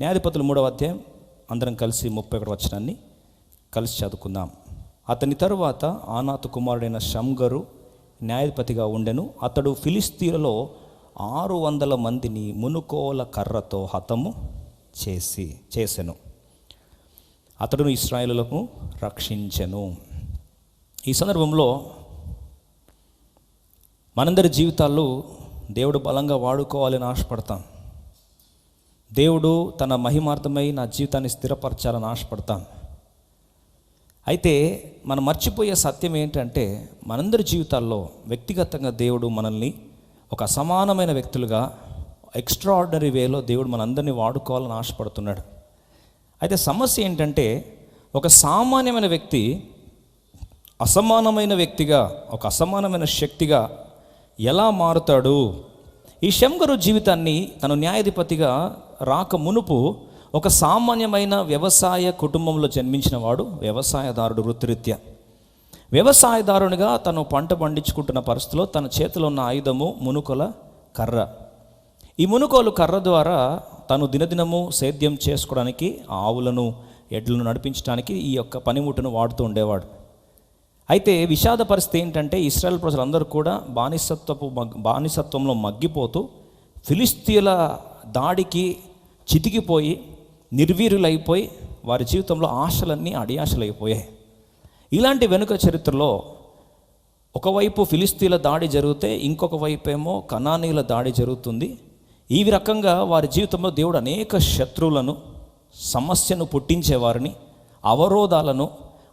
న్యాయాధిపతులు 3వ అధ్యాయం అందరం కలిసి 31వ వచనాన్ని కలిసి చదువుకుందాం. అతని తరువాత ఆనాతు కుమారుడైన షమ్గరు న్యాయాధిపతిగా ఉండెను. అతడు ఫిలిస్తీయులలో 600 మందిని మునుకోల కర్రతో హతము చేసెను. అతడును ఇశ్రాయేలులను రక్షించెను. ఈ సందర్భంలో మనందరి జీవితాల్లో దేవుడు బలంగా వాడుకోవాలని ఆశపడతాం. దేవుడు తన మహిమార్థమై నా జీవితాన్ని స్థిరపరచాలని ఆశపడతాం. అయితే మనం మర్చిపోయే సత్యం ఏంటంటే, మనందరి జీవితాల్లో వ్యక్తిగతంగా దేవుడు మనల్ని ఒక అసమానమైన వ్యక్తులుగా ఎక్స్ట్రాఆర్డినరీ వేలో దేవుడు మనందరినీ వాడుకోవాలని ఆశపడుతున్నాడు. అయితే సమస్య ఏంటంటే, ఒక సామాన్యమైన వ్యక్తి అసమానమైన వ్యక్తిగా, ఒక అసమానమైన శక్తిగా ఎలా మారుతాడు? ఈ షమ్గరు జీవితాన్ని తను న్యాయాధిపతిగా రాక మునుపు ఒక సామాన్యమైన వ్యవసాయ కుటుంబంలో జన్మించిన వాడు, వ్యవసాయదారుడు వృత్తిరీత్యా. వ్యవసాయదారునిగా తను పంట పండించుకుంటున్న పరిస్థితిలో తన చేతిలో ఉన్న ఆయుధము మునుకోల కర్ర. ఈ మునుకోలు కర్ర ద్వారా తను దినదినము సేద్యం చేసుకోవడానికి, ఆవులను ఎడ్లను నడిపించడానికి ఈ యొక్క పనిముట్టును వాడుతూ ఉండేవాడు. అయితే విషాద పరిస్థితి ఏంటంటే, ఇశ్రాయేల్ ప్రజలందరూ కూడా బానిసత్వంలో మగ్గిపోతూ ఫిలిస్తీయుల దాడికి చితికిపోయి నిర్వీర్యులైపోయి వారి జీవితంలో ఆశలన్నీ అడియాశలైపోయాయి. ఇలాంటి వెనుక చరిత్రలో ఒకవైపు ఫిలిస్తీయుల దాడి జరిగితే ఇంకొక వైపు ఏమో కనానీయుల దాడి జరుగుతుంది. ఈ రకంగా వారి జీవితంలో దేవుడు అనేక శత్రువులను, సమస్యను పుట్టించేవారిని, అవరోధాలను,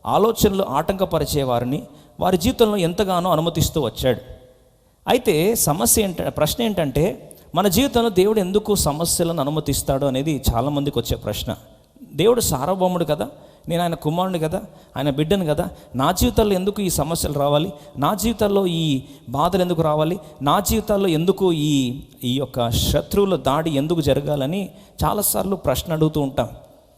ఆలోచనలు ఆటంకపరిచేవారిని వారి జీవితంలో ఎంతగానో అనుమతిస్తూ వచ్చాడు. అయితే ప్రశ్న ఏంటంటే, మన జీవితంలో దేవుడు ఎందుకు సమస్యలను అనుమతిస్తాడు అనేది చాలామందికి వచ్చే ప్రశ్న. దేవుడు సార్వభౌముడు కదా, నేను ఆయన కుమారుని కదా, ఆయన బిడ్డను కదా, నా జీవితాల్లో ఎందుకు ఈ సమస్యలు రావాలి? నా జీవితాల్లో ఈ బాధలు ఎందుకు రావాలి? నా జీవితాల్లో ఎందుకు ఈ యొక్క శత్రువుల దాడి ఎందుకు జరగాలని చాలాసార్లు ప్రశ్న అడుగుతూ ఉంటాం.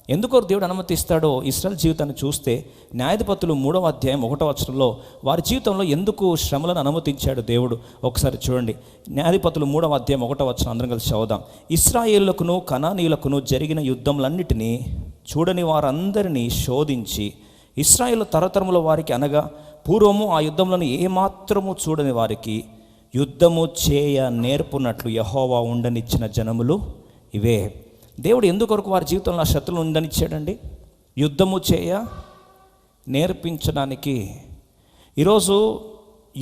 ఎందుకో దేవుడు అనుమతిస్తాడో ఇశ్రాయేల్ జీవితాన్ని చూస్తే న్యాయాధిపతులు 3వ అధ్యాయం 1వ వచనంలో వారి జీవితంలో ఎందుకు శ్రమలను అనుమతించాడు దేవుడు ఒకసారి చూడండి. న్యాయాధిపతులు 3వ అధ్యాయం 1వ వచనం అందరం కలిసి చదువుదాం. ఇశ్రాయేలుకును కనానీయులకును జరిగిన యుద్ధములన్నిటినీ చూడని వారందరినీ శోధించి, ఇశ్రాయేలు తరతరముల వారికి అనగా పూర్వము ఆ యుద్ధములను ఏమాత్రము చూడని వారికి యుద్ధము చేయ నేర్పునట్లు యెహోవా ఉండనిచ్చిన జనములు ఇవే. దేవుడు ఎందుకొరకు వారి జీవితంలో ఆ శత్రువులు ఉండనిచ్చాడండి? యుద్ధము చేయ నేర్పించడానికి. ఈరోజు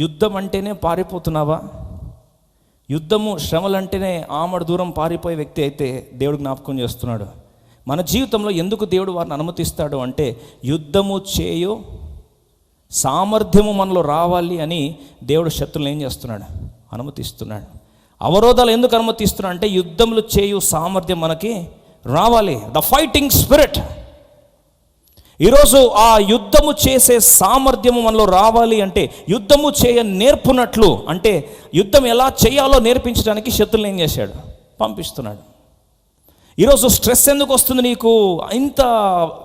యుద్ధం అంటేనే పారిపోతున్నావా? యుద్ధము శ్రమలంటేనే ఆమడు దూరం పారిపోయే వ్యక్తి అయితే దేవుడు జ్ఞాపకం చేస్తున్నాడు. మన జీవితంలో ఎందుకు దేవుడు వారిని అనుమతిస్తాడు అంటే, యుద్ధము చేయు సామర్థ్యము మనలో రావాలి అని దేవుడు శత్రువులు ఏం చేస్తున్నాడు? అనుమతిస్తున్నాడు. అవరోధాలు ఎందుకు అనుమతిస్తున్నా అంటే, యుద్ధములు చేయు సామర్థ్యం మనకి రావాలి. The fighting spirit. ఈరోజు ఆ యుద్ధము చేసే సామర్థ్యము మనలో రావాలి అంటే, యుద్ధము చేయ నేర్పునట్లు అంటే యుద్ధం ఎలా చేయాలో నేర్పించడానికి శత్రువులు ఏం చేశాడు? పంపిస్తున్నాడు. ఈరోజు స్ట్రెస్ ఎందుకు వస్తుంది నీకు? ఇంత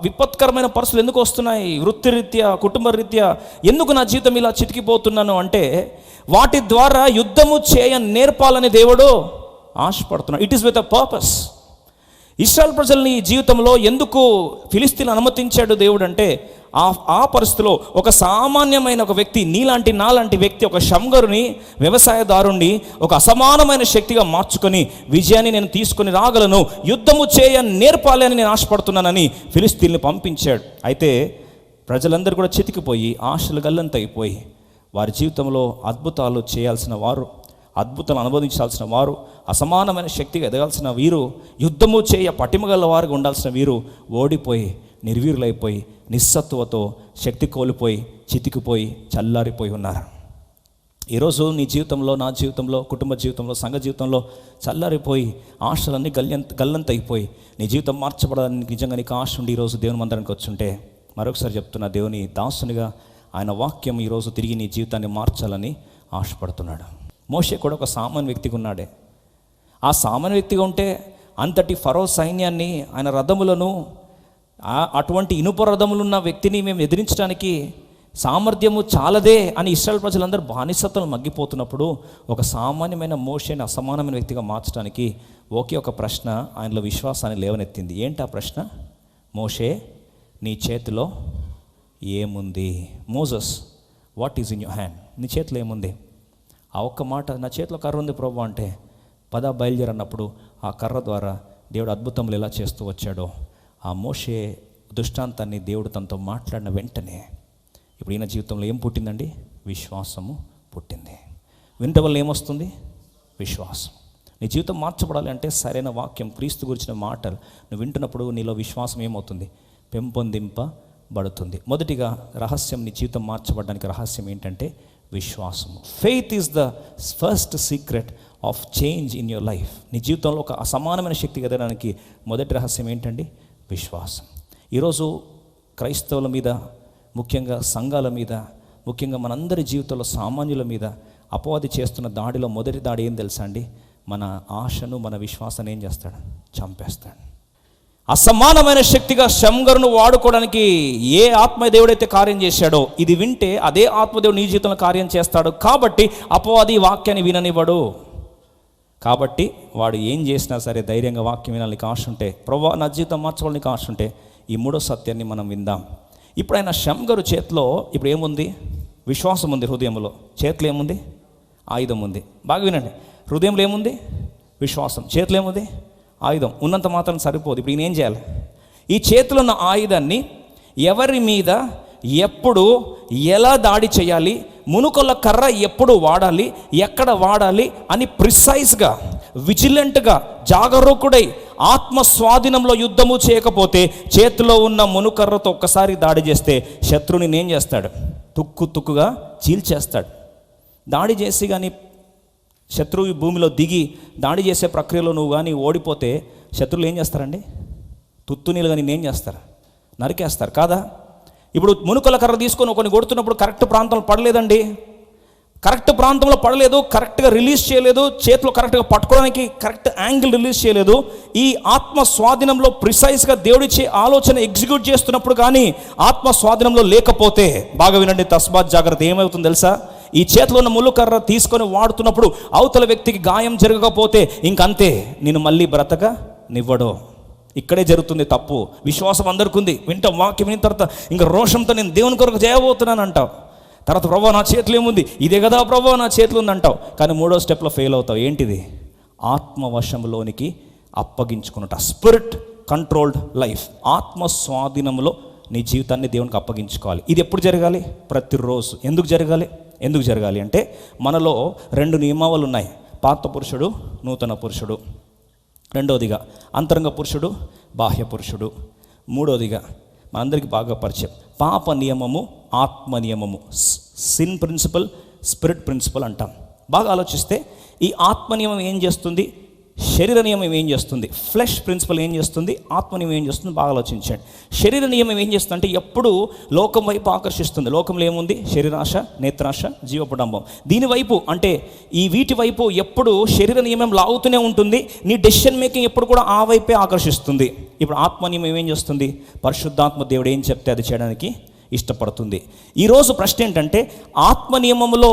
విపత్కరమైన పరిస్థితులు ఎందుకు వస్తున్నాయి? వృత్తిరీత్యా, కుటుంబ రీత్యా ఎందుకు నా జీవితం ఇలా చితికిపోతున్నాను అంటే, వాటి ద్వారా యుద్ధము చేయ నేర్పాలని దేవుడు ఆశపడుతున్నాడు. It is with a purpose. Israel ప్రజల్ని జీవితంలో ఎందుకు ఫిలిస్తీన్లు అనుమతించాడు దేవుడు అంటే, ఆ పరిస్థితిలో ఒక సామాన్యమైన ఒక వ్యక్తి, నీలాంటి నాలాంటి వ్యక్తి, ఒక షమ్గరుని, వ్యవసాయదారుణ్ణి ఒక అసమానమైన శక్తిగా మార్చుకొని విజయాన్ని నేను తీసుకొని రాగలను, యుద్ధము చేయ నేర్పాలి అని నేను ఆశపడుతున్నానని ఫిలిస్తీన్లు పంపించాడు. అయితే ప్రజలందరూ కూడా చితికిపోయి ఆశలు గల్లంతైపోయి వారి జీవితంలో అద్భుతాలు చేయాల్సిన వారు, అద్భుతాలు అనుభవించాల్సిన వారు, అసమానమైన శక్తిగా ఎదగాల్సిన వీరు, యుద్ధము చేయ పటిమగల వారుగా ఉండాల్సిన వీరు ఓడిపోయి నిర్వీరులైపోయి నిస్సత్వతో శక్తి కోల్పోయి చితికిపోయి చల్లారిపోయి ఉన్నారు. ఈరోజు నీ జీవితంలో, నా జీవితంలో, కుటుంబ జీవితంలో, సంఘ జీవితంలో చల్లారిపోయి ఆశలన్నీ గల్లంతైపోయి నీ జీవితం మార్చబడడానికి నిజంగా నీకు ఆశ ఉండి ఈరోజు దేవుని మందిరానికి వచ్చుంటే, మరొకసారి చెప్తున్నా, దేవుని దాసునిగా ఆయన వాక్యం ఈరోజు తిరిగి నీ జీవితాన్ని మార్చాలని ఆశపడుతున్నాడు. మోషే కూడా ఒక సామాన్య వ్యక్తిగా ఉన్నాడే. ఆ సామాన్య వ్యక్తిగా ఉంటే అంతటి ఫరో సైన్యాన్ని, ఆయన రథములను, అటువంటి ఇనుప రథములున్న వ్యక్తిని మేము ఎదిరించడానికి సామర్థ్యము చాలదే అని ఇశ్రాయేల్ ప్రజలందరూ బానిసత్వం మగ్గిపోతున్నప్పుడు ఒక సామాన్యమైన మోషేని అసమానమైన వ్యక్తిగా మార్చడానికి ఒకే ఒక ప్రశ్న ఆయనలో విశ్వాసాన్ని లేవనెత్తింది. ఏంటి ఆ ప్రశ్న? మోషే, నీ చేతిలో ఏముంది? Moses, what is in your hand? నీ చేతిలో ఏముంది? ఆ ఒక్క మాట, నా చేతిలో కర్ర ఉంది ప్రభు అంటే, పద బయలుదేరి అన్నప్పుడు ఆ కర్ర ద్వారా దేవుడు అద్భుతములు ఎలా చేస్తూ వచ్చాడో, ఆ మోషే దృష్టాంతాన్ని దేవుడు తనతో మాట్లాడిన వెంటనే ఇప్పుడు ఈయన జీవితంలో ఏం పుట్టిందండి? విశ్వాసము పుట్టింది. వినటం వల్ల ఏమొస్తుంది? విశ్వాసం. నీ జీవితం మార్చబడాలి అంటే సరైన వాక్యం, క్రీస్తు గురించిన మాటలు నువ్వు వింటున్నప్పుడు నీలో విశ్వాసం ఏమవుతుంది? పెంపొందింపబడుతుంది. మొదటిగా రహస్యం, నీ జీవితం మార్చబడడానికి రహస్యం ఏంటంటే విశ్వాసము. Faith is the first secret of change in your life. నీ జీవితంలో ఒక అసమానమైన శక్తి ఎదగడానికి మొదటి రహస్యం ఏంటండి? విశ్వాసం. ఈరోజు క్రైస్తవుల మీద, ముఖ్యంగా సంఘాల మీద, ముఖ్యంగా మనందరి జీవితంలో సామాన్యుల మీద అపవాది చేస్తున్న దాడిలో మొదటి దాడి ఏం తెలుసా అండి? మన ఆశను, మన విశ్వాసాన్ని ఏం చేస్తాడు? చంపేస్తాడు. అసమానమైన శక్తిగా శంగరును వాడుకోవడానికి ఏ ఆత్మదేవుడైతే కార్యం చేశాడో, ఇది వింటే అదే ఆత్మదేవుడు నీ జీవితంలో కార్యం చేస్తాడు. కాబట్టి అపవాది వాక్యాన్ని విననివ్వడు. కాబట్టి వాడు ఏం చేసినా సరే ధైర్యంగా వాక్యం వినాలని ఆశ ఉంటే, ప్రభువా నా జీవితం మార్చుకోవాలని ఆశ ఉంటే, ఈ మూడో సత్యాన్ని మనం విందాం. ఇప్పుడు ఆయన శంగరు చేతిలో ఇప్పుడు ఏముంది? విశ్వాసం ఉంది. హృదయంలో, చేతిలో ఏముంది? ఆయుధం ఉంది. బాగా వినండి. హృదయంలో ఏముంది? విశ్వాసం. చేతిలో ఏముంది? ఆయుధం. ఉన్నంత మాత్రం సరిపోదు. ఇప్పుడు ఈయన ఏం చేయాలి? ఈ చేతిలో ఉన్న ఆయుధాన్ని ఎవరి మీద, ఎప్పుడు, ఎలా దాడి చేయాలి, మునుకొల్ల కర్ర ఎప్పుడు వాడాలి, ఎక్కడ వాడాలి అని ప్రిసైజ్గా, విజిలెంట్గా, జాగరూకుడై ఆత్మ స్వాధీనంలో యుద్ధము చేయకపోతే చేతిలో ఉన్న మునుకర్రతో ఒక్కసారి దాడి చేస్తే శత్రువుని ఏం చేస్తాడు? తుక్కుగా చీల్చేస్తాడు. దాడి చేసి కానీ శత్రువు భూమిలో దిగి దాడి చేసే ప్రక్రియలో నువ్వు కానీ ఓడిపోతే శత్రువులు ఏం చేస్తారండి? తుత్తునీలు కానీ ఏం చేస్తారు? నరికేస్తారు కాదా? ఇప్పుడు మునుకల కర్ర తీసుకొని కొన్ని కొడుతున్నప్పుడు కరెక్ట్ ప్రాంతంలో పడలేదండి, కరెక్ట్ ప్రాంతంలో పడలేదు, కరెక్ట్గా రిలీజ్ చేయలేదు, చేతిలో కరెక్ట్గా పట్టుకోవడానికి కరెక్ట్ యాంగిల్ రిలీజ్ చేయలేదు. ఈ ఆత్మ స్వాధీనంలో ప్రిసైజ్గా దేవుడిచ్చే ఆలోచన ఎగ్జిక్యూట్ చేస్తున్నప్పుడు కానీ ఆత్మ స్వాధీనంలో లేకపోతే, బాగా వినండి, తస్మాత్ జాగ్రత్త, ఏమవుతుంది తెలుసా? ఈ చేతిలో ఉన్న ముళ్ళు కర్ర తీసుకొని వాడుతున్నప్పుడు అవతల వ్యక్తికి గాయం జరగకపోతే ఇంకంతే, నేను మళ్ళీ బ్రతకనివ్వడు. ఇక్కడే జరుగుతుంది తప్పు. విశ్వాసం అందరికీ ఉంది, వింటాం, వాక్యం విన్న తర్వాత ఇంకా రోషంతో నేను దేవుని కొరకు చేయబోతున్నాను అంటావు. తర్వాత ప్రభా నా చేతిలో ఏముంది? ఇదే కదా ప్రభా నా చేతిలో ఉంది అంటావు. కానీ మూడో స్టెప్లో ఫెయిల్ అవుతావు. ఏంటిది? ఆత్మవశంలోనికి అప్పగించుకున్నట. Spirit controlled life. ఆత్మ స్వాధీనంలో నీ జీవితాన్ని దేవునికి అప్పగించుకోవాలి. ఇది ఎప్పుడు జరగాలి? ప్రతిరోజు. ఎందుకు జరగాలి అంటే మనలో 2 నియమాలు ఉన్నాయి. పాత పురుషుడు, నూతన పురుషుడు. రెండవదిగా అంతరంగ పురుషుడు, బాహ్య పురుషుడు. మూడవదిగా మనందరికీ బాగా పరిచయం పాప నియమము, ఆత్మ నియమము. సిన్ ప్రిన్సిపల్, స్పిరిట్ ప్రిన్సిపల్ అంటాం. బాగా ఆలోచిస్తే ఈ ఆత్మ నియమం ఏం చేస్తుంది? శరీర నియమం ఏం చేస్తుంది? ఫ్లెష్ ప్రిన్సిపల్ ఏం చేస్తుంది? ఆత్మ నియమం ఏం చేస్తుంది? బాగా ఆలోచించండి. శరీర నియమం ఏం చేస్తుంది అంటే ఎప్పుడు లోకం వైపు ఆకర్షిస్తుంది. లోకంలో ఏముంది? శరీరాశ, నేత్రాశ, జీవపుడంబం. దీనివైపు అంటే ఈ వీటి వైపు ఎప్పుడు శరీర నియమం లాగుతూనే ఉంటుంది. నీ డెసిషన్ మేకింగ్ ఎప్పుడు కూడా ఆ వైపే ఆకర్షిస్తుంది. ఇప్పుడు ఆత్మ నియమం ఏం చేస్తుంది? పరిశుద్ధాత్మ దేవుడు ఏం చెప్తే అది చేయడానికి ఇష్టపడుతుంది. ఈరోజు ప్రశ్న ఏంటంటే, ఆత్మ నియమంలో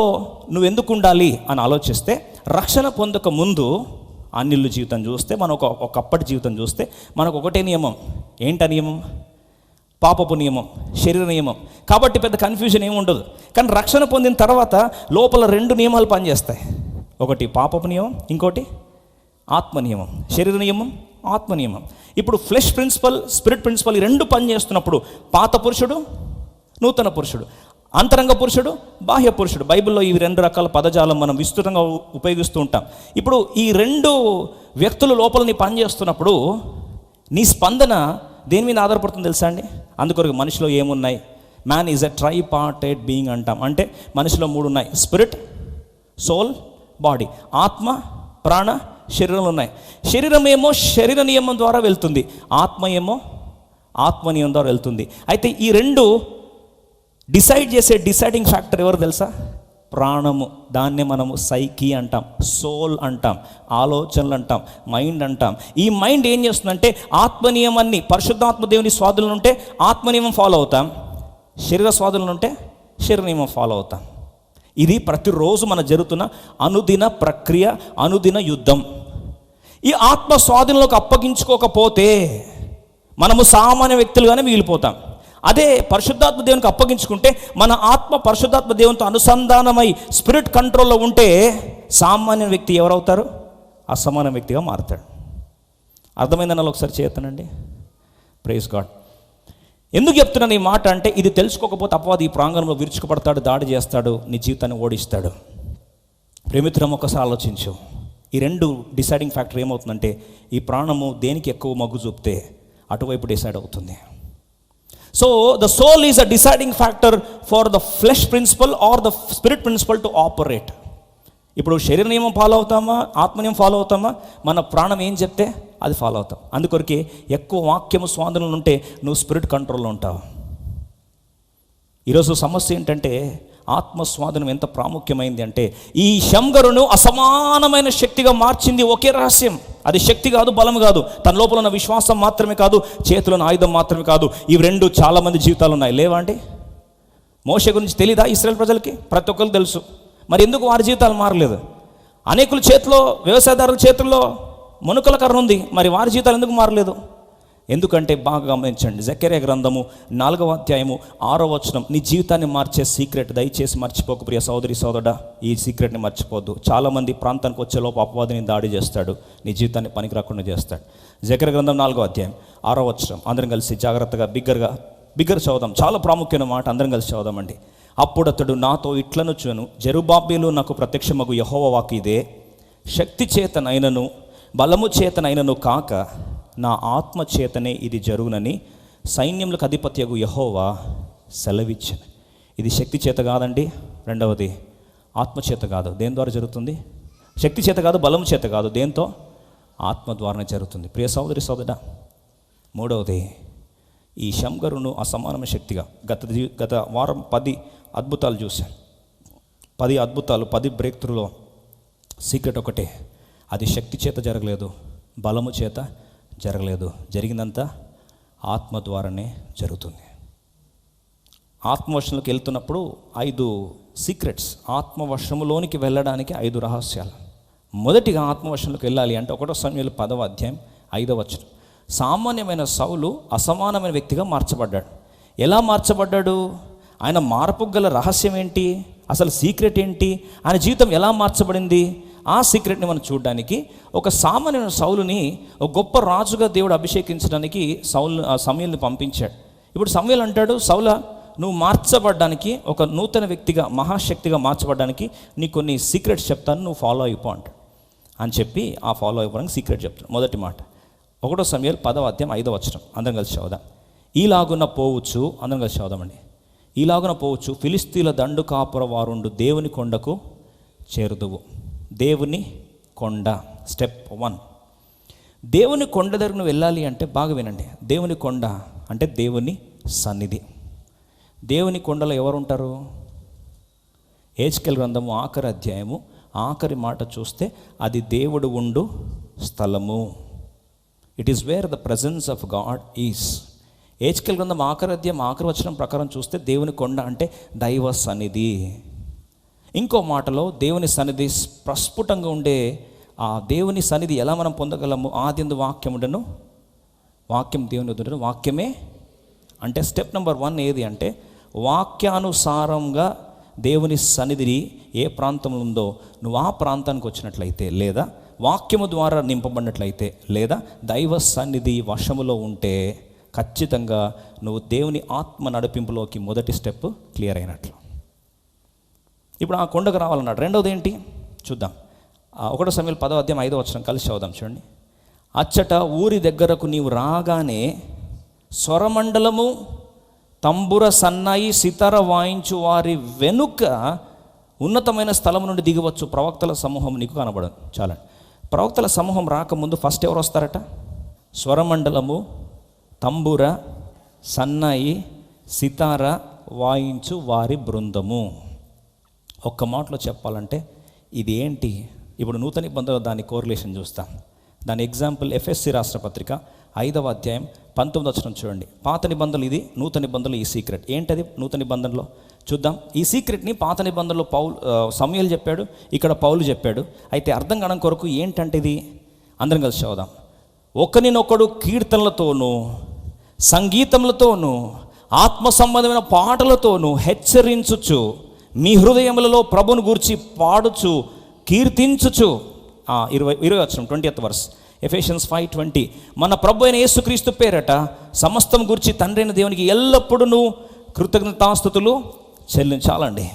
నువ్వు ఎందుకు ఉండాలి అని ఆలోచిస్తే, రక్షణ పొందక ముందు అన్నిళ్ళు జీవితం చూస్తే, మనం ఒకప్పటి జీవితం చూస్తే మనకు ఒకటే నియమం. ఏంట నియమం? పాపపు నియమం, శరీర నియమం. కాబట్టి పెద్ద కన్ఫ్యూజన్ ఏమి ఉండదు. కానీ రక్షణ పొందిన తర్వాత లోపల 2 నియమాలు పనిచేస్తాయి. ఒకటి పాపపు నియమం, ఇంకోటి ఆత్మ నియమం. శరీర నియమం, ఆత్మ నియమం. ఇప్పుడు ఫ్లెష్ ప్రిన్సిపల్, స్పిరిట్ ప్రిన్సిపల్, ఈ 2 పనిచేస్తున్నప్పుడు పాత పురుషుడు, నూతన పురుషుడు, అంతరంగ పురుషుడు, బాహ్య పురుషుడు. బైబిల్లో ఈ 2 రకాల పదజాలం మనం విస్తృతంగా ఉపయోగిస్తూ ఉంటాం. ఇప్పుడు ఈ 2 వ్యక్తులు లోపల నీ పనిచేస్తున్నప్పుడు నీ స్పందన దేని మీద ఆధారపడుతుంది తెలుసా అండి? అందుకొరకు మనిషిలో ఏమున్నాయి? Man is a tripartite being అంటాం. అంటే మనిషిలో 3 ఉన్నాయి. Spirit, soul, body. ఆత్మ, ప్రాణ, శరీరంలో ఉన్నాయి. శరీరం ఏమో శరీర నియమం ద్వారా వెళ్తుంది, ఆత్మ ఏమో ఆత్మ నియమం ద్వారా వెళ్తుంది. అయితే ఈ 2 డిసైడ్ చేసే డిసైడింగ్ ఫ్యాక్టర్ ఎవరు తెలుసా? ప్రాణము. దాన్నే మనము సైకి అంటాం, సోల్ అంటాం, ఆలోచనలు అంటాం, మైండ్ అంటాం. ఈ మైండ్ ఏం చేస్తుందంటే ఆత్మ నియమాన్ని, పరిశుద్ధాత్మ దేవుని స్వాధీనంలో ఉంటే ఆత్మ నియమం ఫాలో అవుతాం, శరీర స్వాధీనంలో ఉంటే శరీర నియమం ఫాలో అవుతాం. ఇది ప్రతిరోజు మన జరుగుతున్న అనుదిన ప్రక్రియ, అనుదిన యుద్ధం. ఈ ఆత్మ స్వాధీనంలోకి అప్పగించుకోకపోతే మనము సామాన్య వ్యక్తులుగానే మిగిలిపోతాం. అదే పరిశుద్ధాత్మ దేవునికి అప్పగించుకుంటే మన ఆత్మ పరిశుద్ధాత్మ దేవునితో అనుసంధానమై స్పిరిట్ కంట్రోల్లో ఉంటే సామాన్య వ్యక్తి ఎవరవుతారు? అసమాన వ్యక్తిగా మారుతాడు. అర్థమైందన్న ఒకసారి చేస్తానండి. Praise God. ఎందుకు చెప్తున్నాను ఈ మాట అంటే, ఇది తెలుసుకోకపోతే అపవాది ఈ ప్రాంగణంలో విరుచుకుపడతాడు, దాడి చేస్తాడు, నీ జీవితాన్ని ఓడిస్తాడు. ప్రేమిత్రం ఒకసారి ఆలోచించు. ఈ రెండు డిసైడింగ్ ఫ్యాక్టర్ ఏమవుతుందంటే, ఈ ప్రాణము దేనికి ఎక్కువ మొగ్గు చూపితే అటువైపు డిసైడ్ అవుతుంది. So the soul is a deciding factor for the flesh principle or the spirit principle to operate. ఇప్పుడు శరీర నియమం ఫాలో అవుతామా, ఆత్మనియమం ఫాలో అవుతామా, మన ప్రాణం ఏం చెప్తే అది ఫాలో అవుతాం. అందుకొరకే ఎక్కువ వాక్యము స్వాధీనంలో ఉంటే నువ్వు స్పిరిట్ కంట్రోల్లో ఉంటావు. ఈరోజు సమస్య ఏంటంటే, ఆత్మ స్వాధీనం ఎంత ప్రాముఖ్యమైంది అంటే, ఈ శంగరును అసమానమైన శక్తిగా మార్చింది ఒకే రహస్యం. అది శక్తి కాదు, బలం కాదు, తన లోపల ఉన్న విశ్వాసం మాత్రమే కాదు, చేతులను ఆయుధం మాత్రమే కాదు. ఇవి రెండు చాలామంది జీవితాలు ఉన్నాయి, లేవా అండి? మోషే గురించి తెలీదా ఇశ్రాయేల్ ప్రజలకి? ప్రతి ఒక్కరికి తెలుసు. మరి ఎందుకు వారి జీవితాలు మారలేదు? అనేకుల చేతిలో, వ్యవసాయదారుల చేతుల్లో మనుకల కర్ర ఉంది, మరి వారి జీవితాలు ఎందుకు మారలేదు? ఎందుకంటే బాగా గమనించండి, జకర్యా గ్రంథము 4వ అధ్యాయము 6వ వచనం. నీ జీవితాన్ని మార్చే సీక్రెట్ దయచేసి మర్చిపోకు ప్రియ సోదరి సోదరుడా. ఈ సీక్రెట్ని మర్చిపోద్దు. చాలామంది ప్రాంతానికి వచ్చేలోపు అపవాదిని దాడి చేస్తాడు, నీ జీవితాన్ని పనికి రాకుండా చేస్తాడు. జకర్యా గ్రంథం 4వ అధ్యాయం 6వ వచనం. అందరం కలిసి జాగ్రత్తగా బిగ్గర చదువుదాం. చాలా ప్రాముఖ్యమైన మాట, అందరం కలిసి చదువుదామండి. అప్పుడు అతడు నాతో ఇట్లనుచును, జెరుబ్బాబెలు నాకు ప్రత్యక్షమగు యెహోవా వాక్కు ఇదే, శక్తి చేతనైనను బలము చేతనైనను కాక నా ఆత్మ చేతనే ఇది జరుగునని సైన్యములకు అధిపత్యగు యెహోవా సెలవిచ్చాను. ఇది శక్తి చేత కాదండి. రెండవది ఆత్మ చేత కాదు. దేని ద్వారా జరుగుతుంది? శక్తి చేత కాదు, బలము చేత కాదు, దేంతో? ఆత్మ ద్వారానే జరుగుతుంది. ప్రియ సోదరి సోదరుడా, మూడవది, ఈ శంగరును అసమానమైన శక్తిగా గత వారం 10 అద్భుతాలు చూశాను. 10 అద్భుతాలు, 10 బ్రేక్ త్రూలో సీక్రెట్ ఒకటే, అది శక్తి చేత జరగలేదు, బలము చేత జరగలేదు, జరిగిందంతా ఆత్మ ద్వారానే జరుగుతుంది. ఆత్మవర్షంలోకి వెళ్తున్నప్పుడు 5 సీక్రెట్స్, ఆత్మవర్షములోనికి వెళ్ళడానికి 5 రహస్యాలు. మొదటిగా ఆత్మవర్షంలోకి వెళ్ళాలి అంటే 1 సమూయేలు 10వ అధ్యాయం 5వ వచనం. సామాన్యమైన సౌలు అసమానమైన వ్యక్తిగా మార్చబడ్డాడు. ఎలా మార్చబడ్డాడు? ఆయన మార్పుకు గల రహస్యం ఏంటి? అసలు సీక్రెట్ ఏంటి? ఆయన జీవితం ఎలా మార్చబడింది? ఆ సీక్రెట్ని మనం చూడడానికి ఒక సామాన్యమైన సౌలుని ఒక గొప్ప రాజుగా దేవుడు అభిషేకించడానికి సమూయేలుని పంపించాడు. ఇప్పుడు సమూయేలు అంటాడు, సౌలా, నువ్వు మార్చబడ్డానికి, ఒక నూతన వ్యక్తిగా, మహాశక్తిగా మార్చబడ్డానికి నీకు కొన్ని సీక్రెట్స్ చెప్తాను, నువ్వు ఫాలో అయిపో అంటాడు. అని చెప్పి ఆ ఫాలో అయిపోవడానికి సీక్రెట్ చెప్తాడు. మొదటి మాట 1 సమూయేలు 10వ అధ్యాయం 5వ వచనం. అందరం కలిసి చదువుదాం. ఈలాగున పోవచ్చు, అందరం కలిసి చదువుదామండి. ఈలాగున పోవచ్చు, ఫిలిస్తీన్ల దండు కాపుర వారుండు దేవుని కొండకు చేరుదువు. దేవుని కొండ, స్టెప్ 1. దేవుని కొండ దగ్గర నువ్వు వెళ్ళాలి అంటే బాగా వినండి. దేవుని కొండ అంటే దేవుని సన్నిధి. దేవుని కొండలో ఎవరు ఉంటారు? హెజ్కేలు గ్రంథము ఆఖరి అధ్యాయము ఆఖరి మాట చూస్తే అది దేవుడు ఉండు స్థలము. It is where the presence of God is. హెజ్కేలు గ్రంథం ఆఖరి అధ్యాయం ఆఖరి వచనం ప్రకారం చూస్తే దేవుని కొండ అంటే దైవ సన్నిధి. ఇంకో మాటలో దేవుని సన్నిధి ప్రస్ఫుటంగా ఉండే ఆ దేవుని సన్నిధి ఎలా మనం పొందగలము? ఆదియందు వాక్యం ఉండను, వాక్యం దేవుని ఉండను, వాక్యమే అంటే స్టెప్ నెంబర్ 1 ఏది అంటే, వాక్యానుసారంగా దేవుని సన్నిధి ఏ ప్రాంతంలో ఉందో నువ్వు ఆ ప్రాంతానికి వచ్చినట్లయితే, లేదా వాక్యము ద్వారా నింపబడినట్లయితే, లేదా దైవ సన్నిధి వశములో ఉంటే ఖచ్చితంగా నువ్వు దేవుని ఆత్మ నడిపింపులోకి మొదటి స్టెప్ క్లియర్ అయినట్లు. ఇప్పుడు ఆ కొండకు రావాలన్నాడు. రెండవది ఏంటి చూద్దాం. 1 సమూయేలు 10వ అధ్యాయం 5వ వచనం కలిసి చదువుదాం. చూడండి. అచ్చట ఊరి దగ్గరకు నీవు రాగానే స్వరమండలము, తంబుర, సన్నాయి, సితార వాయించు వారి వెనుక ఉన్నతమైన స్థలం నుండి దిగవచ్చు ప్రవక్తల సమూహం నీకు కనబడదు. చాలండి. ప్రవక్తల సమూహం రాకముందు ఫస్ట్ ఎవరు వస్తారట? స్వరమండలము, తంబుర, సన్నాయి, సితార వాయించు వారి బృందము. ఒక్క మాటలో చెప్పాలంటే ఇది ఏంటి? ఇప్పుడు నూతన నిబంధనలో దాని కోరిలేషన్ చూస్తాం. దాని ఎగ్జాంపుల్ ఎఫ్ఎస్సి రాష్ట్ర పత్రిక 5వ అధ్యాయం 19వ వచనం చూడండి. పాత నిబంధనలు ఇది, నూతన నిబంధనలు ఈ సీక్రెట్. ఏంటది నూతన నిబంధనలో? చూద్దాం. ఈ సీక్రెట్ని పాత నిబంధనలో సమూయేలు చెప్పాడు, ఇక్కడ పౌలు చెప్పాడు. అయితే అర్థం కావడం కొరకు ఏంటంటే ఇది అందరం కలిసి చదువుదాం. ఒకరినొకడు కీర్తనలతోనూ సంగీతములతోనూ ఆత్మ సంబంధమైన పాటలతోనూ హెచ్చరించుచు మీ హృదయములలో ప్రభుని గూర్చి పాడుచు కీర్తించుచు. 20th verse, Ephesians 5:20. మన ప్రభు అయిన యేసుక్రీస్తు పేరట సమస్తం గూర్చి తండ్రి అయిన దేవునికి ఎల్లప్పుడూ కృతజ్ఞతాస్తుతులు చెల్లించాలండి.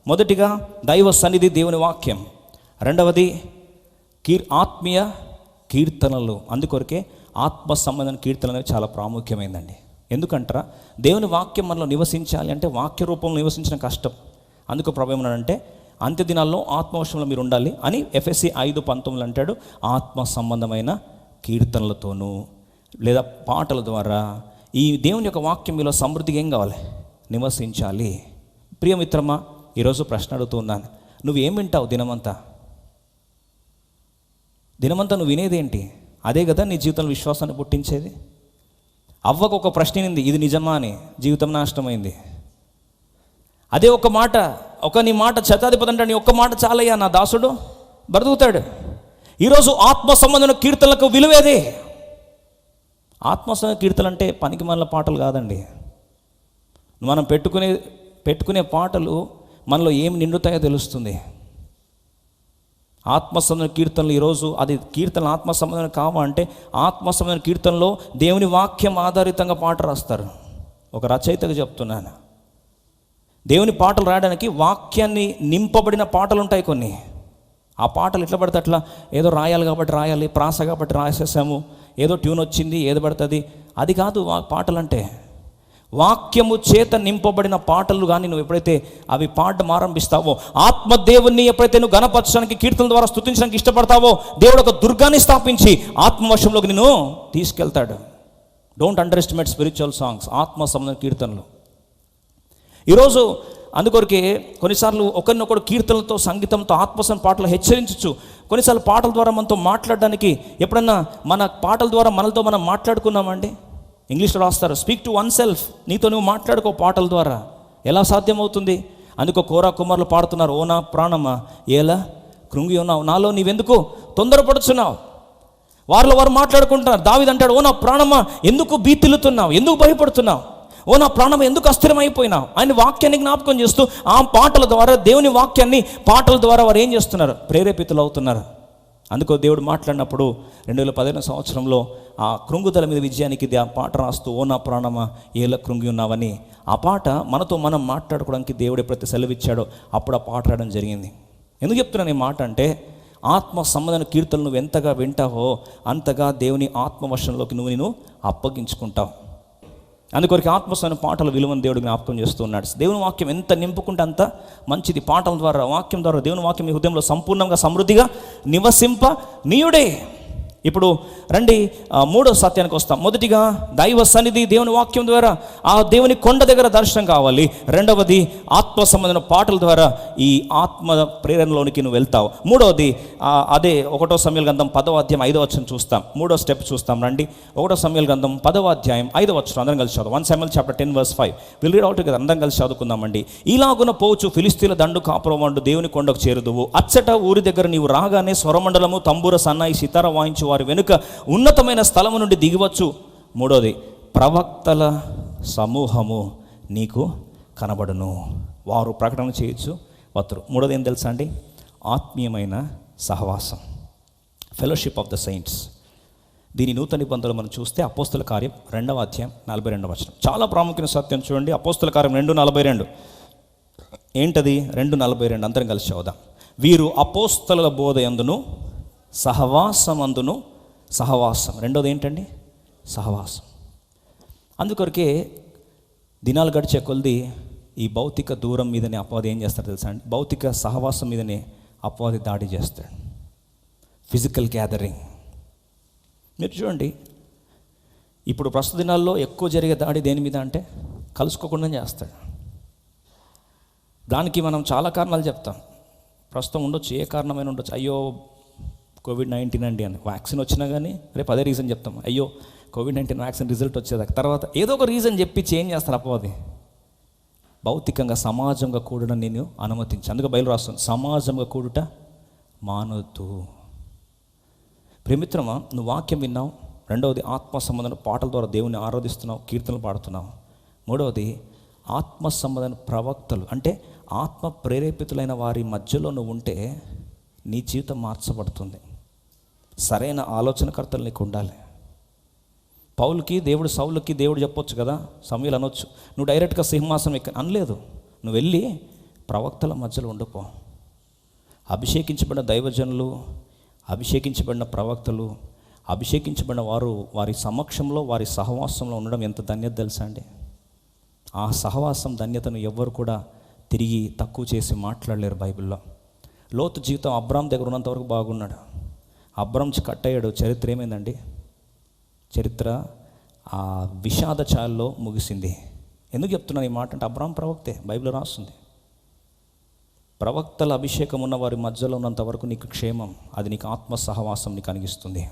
మొదటిగా దైవ సన్నిధి, దేవుని వాక్యం. రెండవది ఆత్మీయ కీర్తనలు. అందుకొరకే ఆత్మ సంబంధమైన కీర్తనలు అనేవి చాలా ప్రాముఖ్యమైందండి. ఎందుకంటారా, దేవుని వాక్యం మనలో నివసించాలి అంటే వాక్య రూపంలో నివసించడం కష్టం. అందుకు ప్రభు ఏమన్నాడంటే అంత్య దినాల్లో ఆత్మవశంలో మీరు ఉండాలి అని ఎఫెసీ 5:19 అంటాడు. ఆత్మ సంబంధమైన కీర్తనలతోనూ లేదా పాటల ద్వారా ఈ దేవుని యొక్క వాక్యం మీలో సమృద్ధిగా ఏం కావాలి, నివసించాలి. ప్రియమిత్రమా, ఈరోజు ప్రశ్న అడుగుతున్నాను, నువ్వేం వింటావు దినమంతా? నువ్వు వినేదేంటి? అదే కదా నీ జీవితంలో విశ్వాసాన్ని పుట్టించేది. అవ్వకు ఒక ప్రశ్న నింది, ఇది నిజమా అని, జీవితం నాశనమైంది. అదే ఒక మాట, నీ మాట శతాధిపతి అంటే నీ ఒక్క మాట చాలయ్యా, నా దాసుడు బ్రతుకుతాడు. ఈరోజు ఆత్మ సంబంధమైన కీర్తనలకు విలువేదే. ఆత్మ సంబంధ కీర్తనలు అంటే పనికి మనల పాటలు కాదండి. మనం పెట్టుకునే పాటలు మనలో ఏమి నిండుతాయో తెలుస్తుంది. ఆత్మ సంబంధమైన కీర్తనలు ఈరోజు అది కీర్తనలు ఆత్మ సంబంధమైన కావా అంటే ఆత్మ సంబంధమైన కీర్తనలో దేవుని వాక్యం ఆధారితంగా పాట రాస్తారు. ఒక రచయితగా చెప్తున్నాను, దేవుని పాటలు రాయడానికి వాక్యాన్ని నింపబడిన పాటలు ఉంటాయి కొన్ని. ఆ పాటలు ఎట్లా పడితే అట్లా ఏదో రాయాలి కాబట్టి రాయాలి, ప్రాస కాబట్టి రాసేసాము, ఏదో ట్యూన్ వచ్చింది ఏదో పడుతుంది, అది కాదు పాటలు అంటే. వాక్యము చేత నింపబడిన పాటలు కానీ నువ్వు ఎప్పుడైతే అవి పాడడం ఆరంభిస్తావో, ఆత్మదేవుని ఎప్పుడైతే నువ్వు గణపరచడానికి కీర్తనల ద్వారా స్తుతించడానికి ఇష్టపడతావో, దేవుడు ఒక దుర్గాన్ని స్థాపించి ఆత్మవశంలోకి నిన్ను తీసుకెళ్తాడు. Don't under estimate spiritual songs, ఆత్మ సంబంధ కీర్తనలు. ఈరోజు అందుకొరకే కొన్నిసార్లు ఒకరినొకడు కీర్తనలతో సంగీతంతో ఆత్మసం పాటలు హెచ్చరించచ్చు. కొన్నిసార్లు పాటల ద్వారా మనతో మాట్లాడడానికి, ఎప్పుడన్నా మన పాటల ద్వారా మనతో మనం మాట్లాడుకున్నామండి. ఇంగ్లీష్లో రాస్తారు, స్పీక్ టు వన్ సెల్ఫ్. నీతో నువ్వు మాట్లాడుకో పాటల ద్వారా. ఎలా సాధ్యమవుతుంది? అందుకో కోరా కుమారులు పాడుతున్నారు, ఓ నా ప్రాణమా ఎలా కృంగి ఉన్నావు, నాలో నీవెందుకు తొందరపడుచున్నావు. వారు మాట్లాడుకుంటున్నారు. దావీదు అంటాడు, ఓ నా ప్రాణమా ఎందుకు భీతిల్లుతున్నావు, ఎందుకు భయపడుతున్నావు, ఓ నా ప్రాణం ఎందుకు అస్థిరమైపోయినావు. ఆయన వాక్యాన్ని జ్ఞాపకం చేస్తూ ఆ పాటల ద్వారా, దేవుని వాక్యాన్ని పాటల ద్వారా వారు ఏం చేస్తున్నారు, ప్రేరేపితులు అవుతున్నారు. అందుకో దేవుడు మాట్లాడినప్పుడు 2015 సంవత్సరంలో ఆ కృంగుదల మీద విజయానికి ఆ పాట రాస్తూ, ఓ నా ప్రాణమా ఏలా కృంగి ఉన్నావని, ఆ పాట మనతో మనం మాట్లాడుకోవడానికి దేవుడు ఎప్పుడైతే సెలవిచ్చాడో అప్పుడు ఆ పాట రాయడం జరిగింది. ఎందుకు చెప్తున్నాను ఈ మాట అంటే, ఆత్మ సంబంధమైన కీర్తనలు నువ్వు ఎంతగా వింటావో అంతగా దేవుని ఆత్మవశంలోకి నువ్వు అప్పగించుకుంటావు. అందుకొరకు ఆత్మసమైన పాటల విలువను దేవుడు జ్ఞాపకం చేస్తూ ఉన్నాడు. దేవుని వాక్యం ఎంత నింపుకుంటే అంత మంచిది. పాటల ద్వారా, వాక్యం ద్వారా దేవుని వాక్యం మీ హృదయంలో సంపూర్ణంగా సమృద్ధిగా నివసింప నీయుడే. ఇప్పుడు రండి మూడో సత్యానికి వస్తాం. మొదటిగా దైవ సన్నిధి, దేవుని వాక్యం ద్వారా ఆ దేవుని కొండ దగ్గర దర్శనం కావాలి. రెండవది ఆత్మ సంబంధమైన పాటల ద్వారా ఈ ఆత్మ ప్రేరణలోనికి నువ్వు వెళ్తావు. మూడవది అదే 1 సమూయేలు గ్రంథం 10వ అధ్యాయం 5వ వచనం చూస్తాం. మూడో స్టెప్ చూస్తాం రండి. 1 సమూయేలు గ్రంథం 10వ అధ్యాయం 5వ వచనం అందరం కలిసి చదువు. 1 Samuel chapter 10 verse 5. Will read out కదా, అందరం కలిసి చదువుకుందామండి. ఇలాగున పోవచ్చు ఫిలిస్తీన్ల దండు కాపురమండు దేవుని కొండకు చేరుదువు. అచ్చట ఊరి దగ్గర నీవు రాగానే స్వరమండలము, తంబూర, సన్నాయి, సితార వాయించు వారి వెనుక ఉన్నతమైన స్థలము నుండి దిగివచ్చు. మూడోది ప్రవక్తల సమూహము నీకు కనబడును, వారు ప్రకటన చేయొచ్చు వత్తురు. మూడోది ఏం తెలుసా అండి, ఆత్మీయమైన సహవాసం, ఫెలోషిప్ ఆఫ్ ద సెయింట్స్. దీని నూతన నిబంధనలు మనం చూస్తే అపోస్తుల కార్యం 2వ అధ్యాయం 42వ వచనం. చాలా ప్రాముఖ్యమైన సత్యం చూడండి. అపోస్తుల కార్యం 2:42. ఏంటది 2:42? అందరం కలిసి చదువుదాం. వీరు అపోస్తలుల బోధ యందును సహవాసమందును, సహవాసం రెండోది ఏంటండి, సహవాసం. అందుకొరకే దినాలు గడిచే కొలది ఈ భౌతిక దూరం మీదనే అపవాది ఏం చేస్తాడు తెలుసా అండి, భౌతిక సహవాసం మీదనే అపవాది దాడి చేస్తాడు. ఫిజికల్ గ్యాదరింగ్ మీరు చూడండి, ఇప్పుడు ప్రస్తుత దినాల్లో ఎక్కువ జరిగే దాడి దేని మీద అంటే కలుసుకోకుండా చేస్తాడు. దానికి మనం చాలా కారణాలు చెప్తాం. ప్రస్తుతం ఉండొచ్చు, ఏ కారణమైన ఉండొచ్చు. అయ్యో COVID-19 అండి అని వ్యాక్సిన్ వచ్చినా కానీ రేపు అదే రీజన్ చెప్తాం. అయ్యో COVID-19 వ్యాక్సిన్ రిజల్ట్ వచ్చేదాకా తర్వాత ఏదో ఒక రీజన్ చెప్పి చేంజ్ చేస్తారు అపవాది. భౌతికంగా సమాజంగా కూడడం నేను అనుమతించి, అందుకే బయలు రాస్తాను, సమాజంగా కూడుట మానొద్దు. ప్రియమిత్రమా, నువ్వు వాక్యం విన్నావు. రెండవది, ఆత్మ సంబంధమైన పాటల ద్వారా దేవుని ఆరాధిస్తున్నావు, కీర్తనలు పాడుతున్నావు. మూడవది, ఆత్మ సంబంధమైన ప్రవక్తలు, అంటే ఆత్మ ప్రేరేపితులైన వారి మధ్యలో నువ్వు ఉంటే నీ జీవితం మార్చబడుతుంది. సరైన ఆలోచనకర్తలు నీకు ఉండాలి. పౌలుకి దేవుడు, సౌలుకి దేవుడు చెప్పొచ్చు కదా, సమూయేలు అనొచ్చు, నువ్వు డైరెక్ట్గా సింహాసనం అనలేదు. నువ్వు వెళ్ళి ప్రవక్తల మధ్యలో ఉండిపో. అభిషేకించబడిన దైవజనులు, అభిషేకించబడిన ప్రవక్తలు, అభిషేకించబడిన వారు వారి సమక్షంలో, వారి సహవాసంలో ఉండడం ఎంత ధన్యత తెలుసా అండి. ఆ సహవాసం ధన్యతను ఎవ్వరు కూడా తిరిగి తక్కువ చేసి మాట్లాడలేరు. బైబిల్లో లోతు జీవితం అబ్రాం దగ్గర ఉన్నంతవరకు బాగున్నాడు. అబ్రాం కట్టయ్యాడు. చరిత్ర ఏమైందండి? చరిత్ర ఆ విషాద ఛాయల్లో ముగిసింది. ఎందుకు చెప్తున్నాను ఈ మాట అంటే, అబ్రాం ప్రవక్తే, బైబిల్లో రాస్తుంది. ప్రవక్తల అభిషేకం ఉన్న వారి మధ్యలో ఉన్నంత వరకు నీకు క్షేమం. అది నీకు ఆత్మ సహవాసం నీకు కలిగిస్తుంది.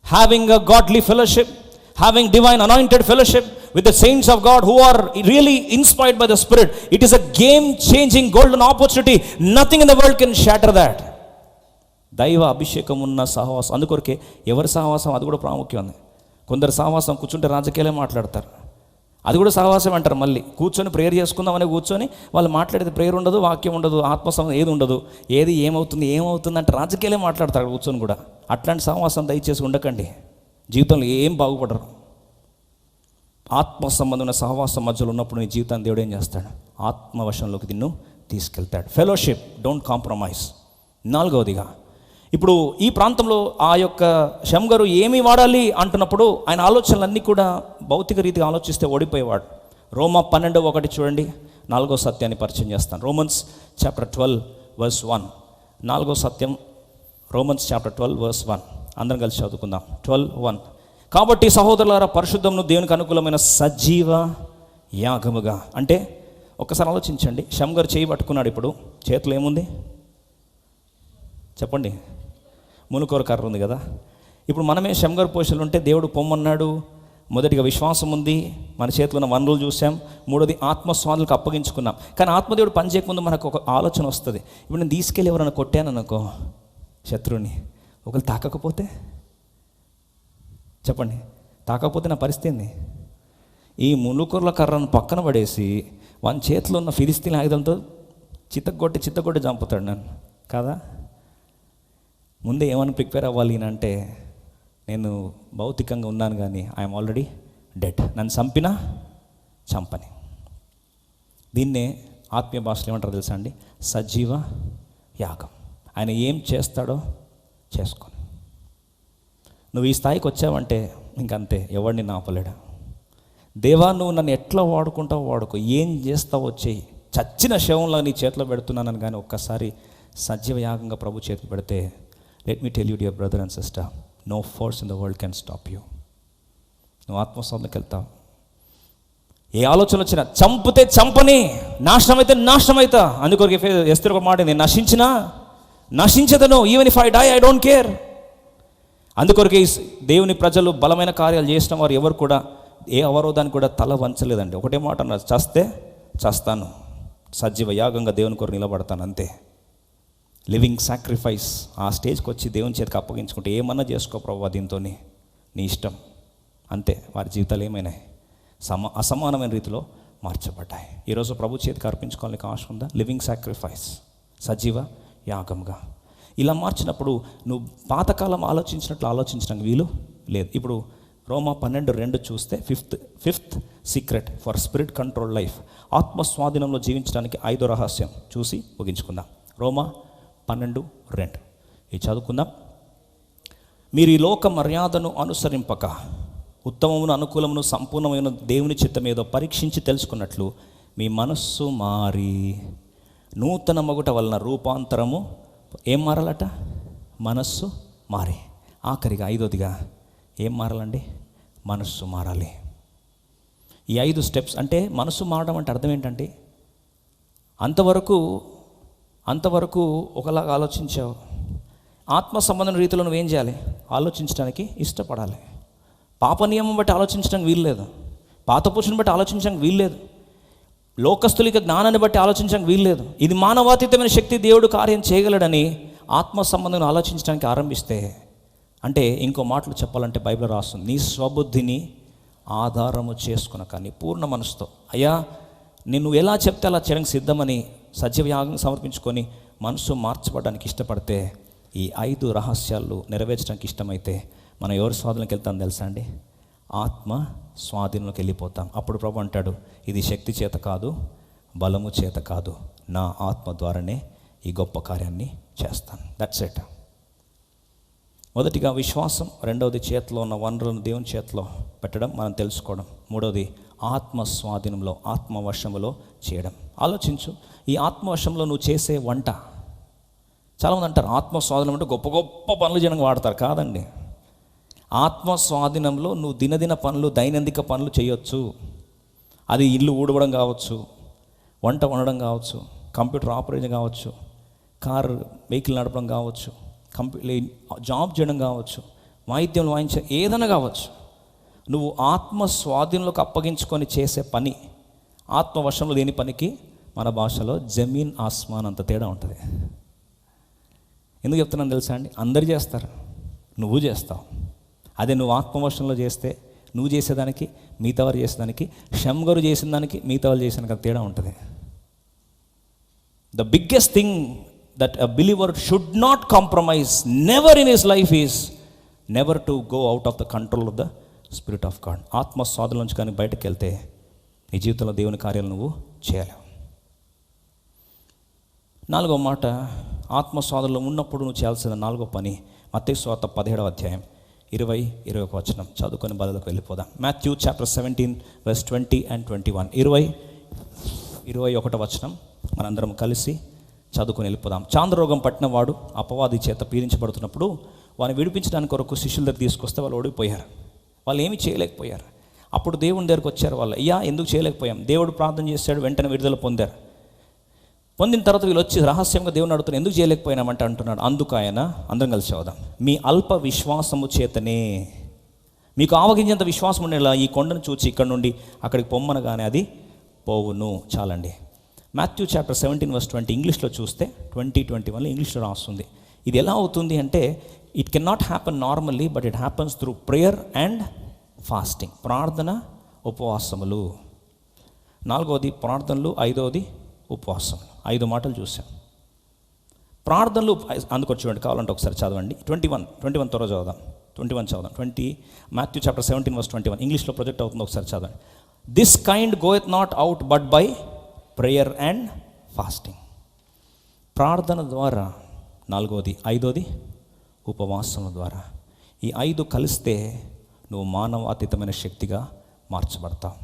Having a godly fellowship, having divine anointed fellowship with the saints of God who are really inspired by the Spirit, it is a game changing golden opportunity. Nothing in the world can shatter that. దైవ అభిషేకం ఉన్న సహవాసం. అందుకొరకే ఎవరి సహవాసం అది కూడా ప్రాముఖ్యం ఉంది. కొందరు సహవాసం కూర్చుంటే రాజకీయాలే మాట్లాడతారు, అది కూడా సహవాసం అంటారు. మళ్ళీ కూర్చొని ప్రేయర్ చేసుకుందామని కూర్చొని వాళ్ళు మాట్లాడేది ప్రేయర్ ఉండదు, వాక్యం ఉండదు, ఆత్మసంబంధం ఏది ఉండదు. ఏది ఏమవుతుంది అంటే రాజకీయాలే మాట్లాడతారు కూర్చొని కూడా. అట్లాంటి సహవాసం దయచేసి ఉండకండి, జీవితంలో ఏం బాగుపడరు. ఆత్మ సంబంధమైన సహవాసం మధ్యలో ఉన్నప్పుడు నీ జీవితాన్ని దేవుడు ఏం చేస్తాడు? ఆత్మవశంలోకి నిన్ను తీసుకెళ్తాడు. Fellowship, don't compromise. నాలుగవదిగా, ఇప్పుడు ఈ ప్రాంతంలో ఆ యొక్క షమ్గరు ఏమి వాడాలి అంటున్నప్పుడు ఆయన ఆలోచనలన్నీ కూడా భౌతిక రీతిగా ఆలోచిస్తే ఓడిపోయేవాడు. రోమా 12:1 చూడండి, 4వ సత్యాన్ని పరిచయం చేస్తాను. Romans chapter 12 verse 1. 4వ సత్యం, రోమన్స్ చాప్టర్ 12 verse 1. అందరం కలిసి చదువుకుందాం. 12:1. కాబట్టి సహోదరులారా, పరిశుద్ధమును దేవునికి అనుకూలమైన సజీవ యాగముగా. అంటే ఒక్కసారి ఆలోచించండి, షమ్గర్ చేయి పట్టుకున్నాడు. ఇప్పుడు చేతిలో ఏముంది చెప్పండి? మునుకోర కర్ర ఉంది కదా. ఇప్పుడు మనమే షమ్గర్ పోషలు ఉంటే దేవుడు పొమ్మన్నాడు. మొదటిగా విశ్వాసం ఉంది, మన చేతిలో ఉన్న వనరులు చూసాం. మూడోది ఆత్మస్వాదులకు అప్పగించుకున్నాం. కానీ ఆత్మదేవుడు పని చేయకముందు మనకు ఒక ఆలోచన వస్తుంది. ఇప్పుడు నేను తీసుకెళ్ళి ఎవరైనా కొట్టాను అనుకో శత్రువుని, ఒకరు తాకకపోతే చెప్పండి, తాకపోతే నా పరిస్థితి ఏంది? ఈ మునుకూరల కర్రను పక్కన పడేసి వాని చేతిలో ఉన్న ఫిలిస్తీన్ ఆయుధంతో చిత్తగొట్టి చంపుతాడు నన్ను కాదా? ముందే ఏమైనా ప్రిపేర్ అవ్వాలి అంటే, నేను భౌతికంగా ఉన్నాను కానీ ఐఎమ్ ఆల్రెడీ డెడ్. నన్ను చంపని. దీన్నే ఆత్మీయ భాషలో ఏమంటారు తెలుసా అండి? సజీవ యాగం. ఆయన ఏం చేస్తాడో చేసుకొని నువ్వు ఈ స్థాయికి వచ్చావంటే ఇంకంతే, ఎవడిని ఆపలేడు. దేవా, నువ్వు నన్ను ఎట్లా వాడుకుంటావో వాడుకో, ఏం చేస్తావో చెయ్యి. చచ్చిన శవంలా నీ చేతిలో పెడుతున్నానని కానీ ఒక్కసారి సజీవ యాగంగా ప్రభు చేతికి పెడితే, let me tell you dear brother and sister, no force in the world can stop you. నువ్వు ఆత్మసాధనకి వెళ్తావు. ఏ ఆలోచన వచ్చినా చంపితే చంపని, నాశనం అయితే నాశనం అవుతా. అందుకొరకు ఎస్తేర్ ఒక మాట, నేను నశించదను, even if I die I don't care. అందుకొరకే దేవుని ప్రజలు బలమైన కార్యాలు చేసిన వారు ఎవరు కూడా ఏ అవరోధానికి కూడా తల వంచలేదండి. ఒకటే మాట అన్నారు, చేస్తాను, సజీవ యాగంగా దేవుని కొరకు నిలబడతాను, అంతే. Living sacrifice. ఆ స్టేజ్కి వచ్చి దేవుని చేతికి అప్పగించుకుంటే ఏమన్నా చేసుకో ప్రభు, దీంతో నీ ఇష్టం, అంతే. వారి జీవితాలు ఏమైనాయి? అసమానమైన రీతిలో మార్చబడ్డాయి. ఈరోజు ప్రభు చేతికి అర్పించుకోవాలని ఆశ ఉందా? లివింగ్ సాక్రిఫైస్, సజీవ యాగంగా. ఇలా మార్చినప్పుడు నువ్వు పాతకాలం ఆలోచించినట్లు ఆలోచించడానికి వీలు లేదు. ఇప్పుడు రోమా 12:2 చూస్తే fifth secret for spirit control life, ఆత్మస్వాధీనంలో జీవించడానికి 5వ రహస్యం చూసి ముగించుకుందాం. రోమా 12:2 ఇది చదువుకుందాం. మీరు ఈ లోక మర్యాదను అనుసరింపక ఉత్తమమును అనుకూలమును సంపూర్ణమైన దేవుని చిత్తం ఏదో పరీక్షించి తెలుసుకున్నట్లు మీ మనస్సు మారి నూతన మగుట వలన రూపాంతరము ఏం మారాలట? మనస్సు మారి. ఆఖరిగా 5వదిగా ఏం మారాలండి? మనస్సు మారాలి. ఈ 5 స్టెప్స్ అంటే మనస్సు మారడం అంటే అర్థం ఏంటంటే, అంతవరకు ఒకలాగా ఆలోచించావు. ఆత్మ సంబంధం రీతిలో నువ్వేం చేయాలి? ఆలోచించడానికి ఇష్టపడాలి. పాప నియమం బట్టి ఆలోచించడానికి వీల్లేదు, పాత పురుషుని బట్టి ఆలోచించడానికి వీల్లేదు, లోకస్తులిక జ్ఞానాన్ని బట్టి ఆలోచించడానికి వీల్లేదు. ఇది మానవాతీతమైన శక్తి దేవుడు కార్యం చేయగలడని ఆత్మ సంబంధం ఆలోచించడానికి ఆరంభిస్తే అంటే ఇంకో మాటలు చెప్పాలంటే బైబిల్ రాస్తుంది, నీ స్వబుద్ధిని ఆధారము చేసుకునక నీ పూర్ణ మనసుతో, అయ్యా నేను ఎలా చెప్తే అలా చేయడానికి సిద్ధమని సజీవయాగం సమర్పించుకొని మనసు మార్చబడడానికి ఇష్టపడితే, ఈ 5 రహస్యాలు నెరవేర్చడానికి ఇష్టమైతే మనం ఎవరి స్వాధీనంకి వెళ్తాం తెలుసా అండి? ఆత్మ స్వాధీనంలోకి వెళ్ళిపోతాం. అప్పుడు ప్రభు అంటాడు, ఇది శక్తి చేత కాదు, బలము చేత కాదు, నా ఆత్మ ద్వారానే ఈ గొప్ప కార్యాన్ని చేస్తాను. That's it. మొదటిగా విశ్వాసం, రెండవది చేతిలో ఉన్న వనరులను దేవుని చేతిలో పెట్టడం, మనం తెలుసుకోవడం, మూడవది ఆత్మ స్వాధీనంలో, ఆత్మవశములో చేయడం. ఆలోచించు, ఈ ఆత్మవశంలో నువ్వు చేసే వంట, చాలామంది అంటారు ఆత్మ స్వాధీనం అంటే గొప్ప గొప్ప పనులు చేయడానికి వాడతారు. కాదండి, ఆత్మ స్వాధీనంలో నువ్వు దినదిన పనులు, దైనందిక పనులు చేయొచ్చు. అది ఇల్లు ఊడవడం కావచ్చు, వంట వండడం కావచ్చు, కంప్యూటర్ ఆపరేషన్ కావచ్చు, కారు వెహికల్ నడపడం కావచ్చు, జాబ్ చేయడం కావచ్చు, వాయిద్యం వాయించే ఏదైనా కావచ్చు. నువ్వు ఆత్మ స్వాధీనంలోకి అప్పగించుకొని చేసే పని, ఆత్మవశంలో లేని పనికి మన భాషలో జమీన్ ఆస్మాన్ అంత తేడా ఉంటుంది. ఎందుకు చెప్తున్నాను తెలుసా అండి? అందరు చేస్తారు, నువ్వు చేస్తావు. అదే నువ్వు ఆత్మవశంలో చేస్తే, నువ్వు చేసేదానికి మిగతా వారు చేసేదానికి, షమ్గరు చేసిన దానికి మిగతా వాళ్ళు చేసేదానికి తేడా ఉంటుంది. The biggest thing that a believer should not compromise never in his life is never to go out of the control of the spirit of God. ఆత్మ స్వాధీనం నుంచి కానీ బయటకు వెళ్తే నీ జీవితంలో దేవుని కార్యాలు నువ్వు చేయలేవు. 4వ మాట, ఆత్మ స్వాధీనంలో ఉన్నప్పుడు నువ్వు చేయాల్సిన 4వ పని, మత్తయి సువార్త 17వ అధ్యాయం 20-21 వచనం చదువుకొని బదులకు వెళ్ళిపోదాం. Matthew chapter 17 verse 20 and 21. 20-21 వచనం మనందరం కలిసి చదువుకొని వెళ్ళిపోదాం. చాంద్రరోగం పట్టిన వాడు అపవాది చేత పీడించబడుతున్నప్పుడు వారిని విడిపించడానికి కొరకు శిష్యుల దగ్గర తీసుకొస్తే వాళ్ళు ఓడిపోయారు. వాళ్ళు ఏమీ చేయలేకపోయారు. అప్పుడు దేవుని దగ్గరకు వచ్చారు వాళ్ళు, అయ్యా ఎందుకు చేయలేకపోయాం? దేవుడు ప్రార్థన చేశాడు, వెంటనే విడుదల పొందారు. పొందిన తర్వాత వీళ్ళు వచ్చి రహస్యంగా దేవుని అడుగుతున్నారు, ఎందుకు చేయలేకపోయినామంటే అంటున్నాడు, అందుకు ఆయన, అందరం కలిసి చదువుదాం, మీ అల్ప విశ్వాసము చేతనే, మీకు ఆవగించేంత విశ్వాసం ఉండేలా ఈ కొండను చూచి ఇక్కడ నుండి అక్కడికి పొమ్మనగానే అది పోవును. చాలండి. మాథ్యూ చాప్టర్ 17 verse 20 ఇంగ్లీష్లో చూస్తే 20-21 ఇంగ్లీష్లో రాస్తుంది. ఇది ఎలా అవుతుంది అంటే, it can not happen normally but it happens through prayer and fasting. ప్రార్థన, ఉపవాసములు. 4వది ప్రార్థనలు, 5వది ఉపవాసములు. 5 మాటలు చూసాం. ప్రార్థనలు అందుకొచ్చి చూడండి, కావాలంటే ఒకసారి చదవండి. 21 త్వరగా చదువుదాం. 21 చదువుదాం. మాథ్యూ చాప్టర్ 17 verse 21 ఇంగ్లీష్లో ప్రొజెక్ట్ అవుతుంది, ఒకసారి చదవండి. This kind goeth not out but by prayer and fasting. ప్రార్థన ద్వారా 4వది, 5వది ఉపవాసం ద్వారా. ఈ 5 కలిస్తే నువ్వు మానవాతీతమైన శక్తిగా మార్చబడతావు.